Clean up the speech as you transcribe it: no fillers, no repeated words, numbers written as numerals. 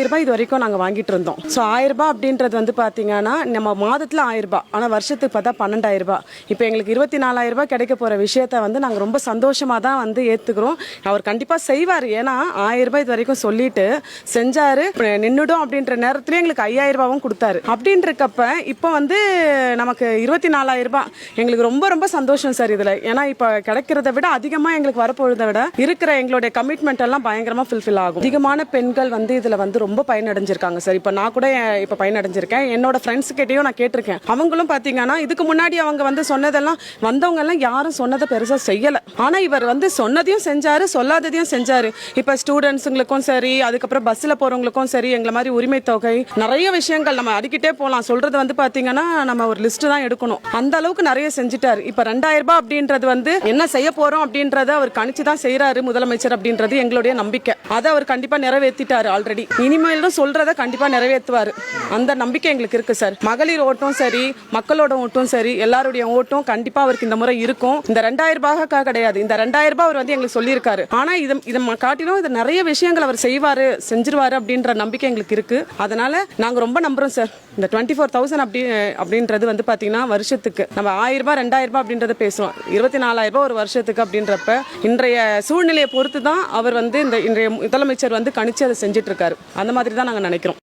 ரூபாய் இது வரைக்கும் நாங்கள் வாங்கிட்டு இருந்தோம். ஸோ 1000 ரூபாய் அப்படின்றது வந்து பார்த்தீங்கன்னா நம்ம மாதத்தில் 1000 ரூபாய், ஆனால் வருஷத்துக்கு பார்த்தா 12,000 ரூபாய். இப்போ எங்களுக்கு 24,000 ரூபாய் கிடைக்க போகிற விஷயத்த வந்து நாங்கள் ரொம்ப சந்தோஷமாக தான் வந்து ஏற்றுக்கிறோம். அவர் கண்டிப்பாக செய்வார். ஏன்னா 1000 ரூபாய் இது வரைக்கும் சொல்லிட்டு செஞ்சார். நின்றுடும் அப்படின்ற நேரத்துலேயே எங்களுக்கு 5000 ரூபாவும் கொடுத்தாரு. அப்படின்றக்கப்ப இப்போ வந்து நமக்கு 24,000 ரூபாய் எங்களுக்கு ரொம்ப ரொம்ப சந்தோஷம் சார் இதில். ஏன்னா இப்போ கிடைக்கிறத விட அதிகமாக எங்களுக்கு வரப்போகிறத விட இருக்கிற எங்களுடைய கமிட்மெண்ட் எல்லாம் பயங்கரமாக ஃபுல்ஃபில் ஆகும். அதிகமான பெண்கள் வந்து இதில் வந்து ரொம்ப பயனடைஞ்சிருக்காங்க சார். இப்போ நான் கூட இப்போ பயனடைஞ்சிருக்கேன். என்னோட ஃப்ரெண்ட்ஸ் கிட்டேயும் நான் கேட்டிருக்கேன். அவங்களும் பார்த்தீங்கன்னா இதுக்கு முன்னாடி அவங்க வந்து சொன்னதெல்லாம் வந்தவங்க எல்லாம் யாரும் சொன்னதை பெருசாக செய்யலை. ஆனால் இவர் வந்து சொன்னதையும் செஞ்சாரு, சொல்லாததையும் செஞ்சாரு. இப்போ ஸ்டூடெண்ட்ஸுங்களுக்கும் சரி, அதுக்கப்புறம் பஸ்ஸில் போகிறவங்களுக்கும் சரி, எங்களை மாதிரி உரிமை தொகை நிறைய விஷயங்கள் நம்ம அடிக்கிட்டே போகலாம். சொல்றது வந்து பார்த்தீங்கன்னா நம்ம ஒரு லிஸ்ட் தான் எடுக்கணும். அந்த அளவுக்கு நிறைய செஞ்சுட்டாரு. இப்போ 2000 ரூபாய் அப்படின்றது வந்து என்ன செய்ய போறோம் அப்படின்றத அவர் கணிச்சு தான் செய்யறாரு முதலமைச்சர் அப்படின்றது எங்களுடைய நம்பிக்கை. அதை அவர் கண்டிப்பா நிறைவேற்றிட்டாரு ஆல்ரெடி. இனிமேலும் சொல்றத கண்டிப்பா நிறைவேற்றுவாரு. அந்த நம்பிக்கை எங்களுக்கு இருக்கு சார். மகளிர் ஓட்டும் சரி, மக்களோட ஓட்டும் சரி, எல்லாருடைய ஓட்டும் கண்டிப்பா அவருக்கு இந்த முறை இருக்கும். இந்த 2000 ரூபாய்க்காக கிடையாது. இந்த 2000 ரூபாய் அவர் வந்து எங்களுக்கு சொல்லியிருக்காரு. ஆனா இதை காட்டிலும் இது நிறைய விஷயங்கள் அவர் செய்வாரு, செஞ்சிருவாரு அப்படின்ற நம்பிக்கை எங்களுக்கு இருக்கு. அதனால நாங்க ரொம்ப நம்புறோம் சார். இந்த 24,000 அப்படின்றது வந்து பாத்தீங்கன்னா வருஷத்துக்கு நம்ம 1000 ரூபாய் 2000 ரூபாய் அப்படின்றத பேசுவோம். 24,000 ரூபாய் ஒரு வருஷத்துக்கு அப்படின்றப்ப இன்றைய சூழ்நிலையை பொறுத்து தான் அவர் வந்து இந்த இன்றைய முதலமைச்சர் வந்து கணிச்சு அதை செஞ்சுட்டு இருக்காரு. அந்த மாதிரி தான் நாங்க நினைக்கிறோம்.